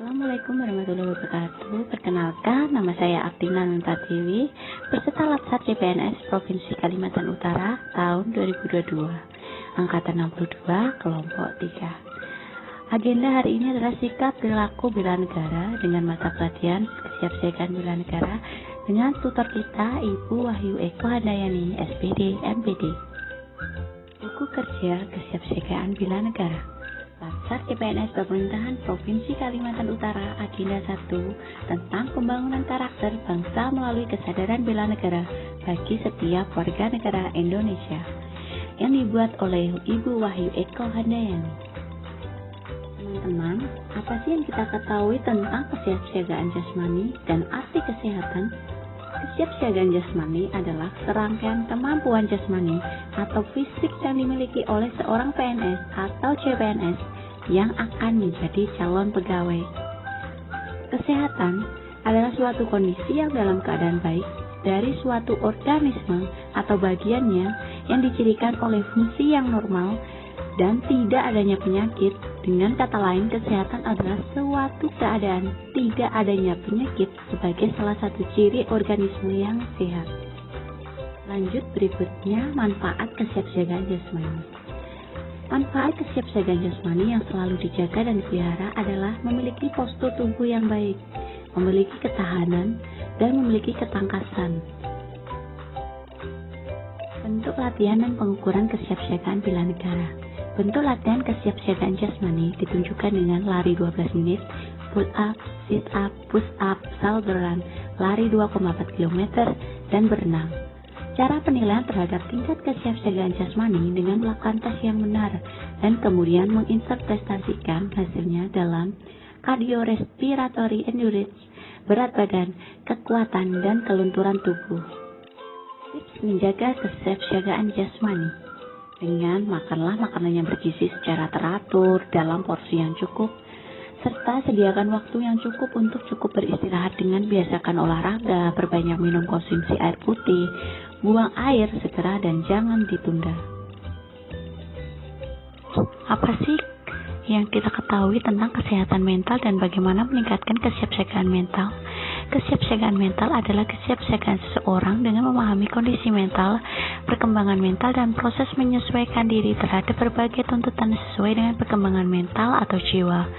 Assalamualaikum warahmatullahi wabarakatuh. Perkenalkan, nama saya Abdina Nuntadewi, peserta Latsar CPNS Provinsi Kalimantan Utara tahun 2022, angkatan 62, kelompok 3. Agenda hari ini adalah sikap perilaku bela negara dengan mata pelatihan kesiapsiagaan bela negara dengan tutor kita Ibu Wahyu Eko Handayani, SPD, MPD. Buku kerja kesiapsiagaan bela negara. Latsar CPNS Pemerintahan Provinsi Kalimantan Utara Agenda 1 tentang pembangunan karakter bangsa melalui kesadaran bela negara bagi setiap warga negara Indonesia yang dibuat oleh Ibu Wahyu Eko Handayani. Teman-teman, apa sih yang kita ketahui tentang kesiapsiagaan jasmani dan arti kesehatan? Kesiapsiagaan jasmani adalah serangkaian kemampuan jasmani atau fisik yang dimiliki oleh seorang PNS atau CPNS yang akan menjadi calon pegawai. Kesehatan adalah suatu kondisi yang dalam keadaan baik dari suatu organisme atau bagiannya yang dicirikan oleh fungsi yang normal dan tidak adanya penyakit. Dengan kata lain, kesehatan adalah suatu keadaan tidak adanya penyakit sebagai salah satu ciri organisme yang sehat. Lanjut berikutnya, manfaat kesiapsiagaan jasmani. Manfaat kesiapsiagaan jasmani yang selalu dijaga dan dipelihara adalah memiliki postur tubuh yang baik, memiliki ketahanan, dan memiliki ketangkasan. Bentuk latihan dan pengukuran kesiapsiagaan bela negara. Bentuk latihan kesiapsiagaan jasmani ditunjukkan dengan lari 12 menit, pull up, sit up, push up, shoulder run, lari 2,4 km, dan berenang. Cara penilaian terhadap tingkat kesiapsiagaan jasmani dengan melakukan tes yang benar dan kemudian menginterpretasikan hasilnya dalam cardiorespiratory endurance, berat badan, kekuatan, dan kelunturan tubuh. Tips menjaga kesiapsiagaan jasmani. Dengan makanlah makanan yang bergizi secara teratur dalam porsi yang cukup, serta sediakan waktu yang cukup untuk cukup beristirahat dengan biasakan olahraga, perbanyak minum konsumsi air putih, buang air segera dan jangan ditunda. Apa sih yang kita ketahui tentang kesehatan mental dan bagaimana meningkatkan kesiapsiagaan mental? Kesiapsiagaan mental adalah kesiapsiagaan seseorang dengan memahami kondisi mental, perkembangan mental, dan proses menyesuaikan diri terhadap berbagai tuntutan sesuai dengan perkembangan mental atau jiwa,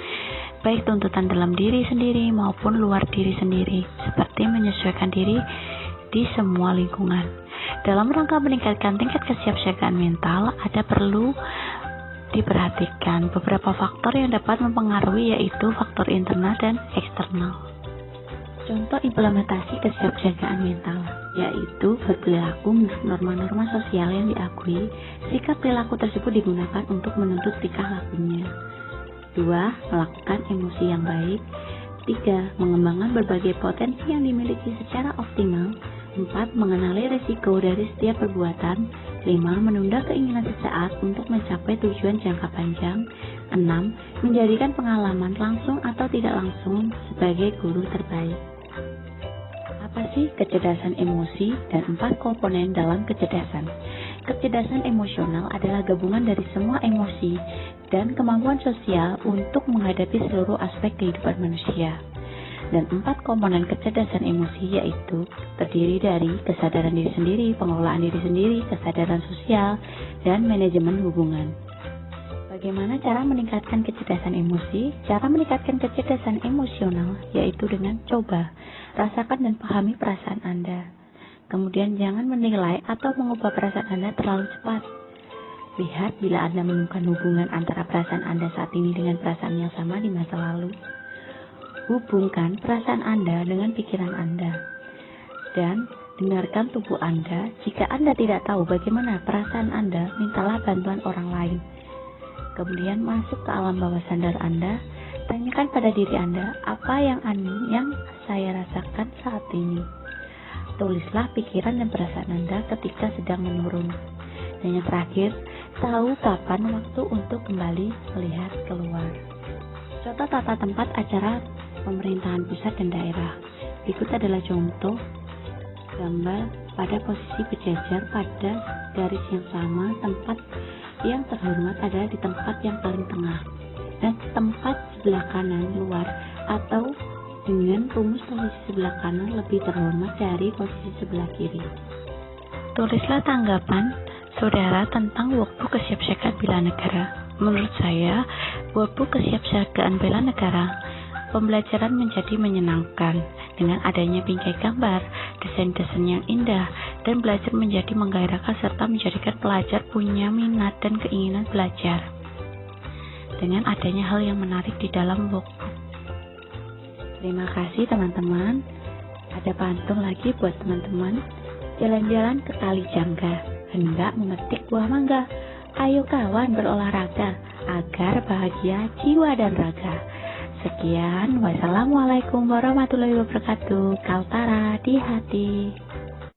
baik tuntutan dalam diri sendiri maupun luar diri sendiri, seperti menyesuaikan diri di semua lingkungan. Dalam rangka meningkatkan tingkat kesiapsiagaan mental, ada perlu diperhatikan beberapa faktor yang dapat mempengaruhi, yaitu faktor internal dan eksternal. Contoh implementasi kesiapsiagaan mental, yaitu berperilaku menurut norma-norma sosial yang diakui. Sikap perilaku tersebut digunakan untuk menuntut tingkah lakunya. 2. Melakukan emosi yang baik. 3. Mengembangkan berbagai potensi yang dimiliki secara optimal. 4. Mengenali risiko dari setiap perbuatan. 5. Menunda keinginan sesaat untuk mencapai tujuan jangka panjang. 6. Menjadikan pengalaman langsung atau tidak langsung sebagai guru terbaik. Apa sih kecerdasan emosi dan 4 komponen dalam kecerdasan? Kecerdasan emosional adalah gabungan dari semua emosi dan kemampuan sosial untuk menghadapi seluruh aspek kehidupan manusia. Dan 4 komponen kecerdasan emosi yaitu terdiri dari kesadaran diri sendiri, pengelolaan diri sendiri, kesadaran sosial, dan manajemen hubungan. Bagaimana cara meningkatkan kecerdasan emosi? Cara meningkatkan kecerdasan emosional yaitu dengan coba, rasakan dan pahami perasaan Anda. Kemudian jangan menilai atau mengubah perasaan Anda terlalu cepat. Lihat bila Anda menemukan hubungan antara perasaan Anda saat ini dengan perasaan yang sama di masa lalu. Hubungkan perasaan Anda dengan pikiran Anda. Dan dengarkan tubuh Anda. Jika Anda tidak tahu bagaimana perasaan Anda, mintalah bantuan orang lain. Kemudian masuk ke alam bawah sadar Anda. Tanyakan pada diri Anda, apa yang saya rasakan saat ini. Tulislah pikiran dan perasaan Anda ketika sedang menurun. Dan yang terakhir, tahu kapan waktu untuk kembali melihat keluar. Contoh tata tempat acara pemerintahan pusat dan daerah. Berikut adalah contoh gambar pada posisi berjajar pada garis yang sama. Tempat yang terhormat adalah di tempat yang paling tengah, dan tempat sebelah kanan luar atau dengan rumus posisi sebelah kanan lebih terhormat dari posisi sebelah kiri. Tulislah tanggapan saudara tentang workbook kesiapsiagaan bela negara. Menurut saya, workbook kesiapsiagaan bela negara pembelajaran menjadi menyenangkan dengan adanya bingkai gambar, desain-desain yang indah, dan belajar menjadi menggairahkan serta menjadikan pelajar punya minat dan keinginan belajar. Dengan adanya hal yang menarik di dalam workbook. Terima kasih teman-teman. Ada pantun lagi buat teman-teman. Jalan-jalan ke Kali Jangga, hendak memetik buah mangga. Ayo kawan berolahraga, agar bahagia jiwa dan raga. Sekian, wassalamualaikum warahmatullahi wabarakatuh. Kaltara di hati.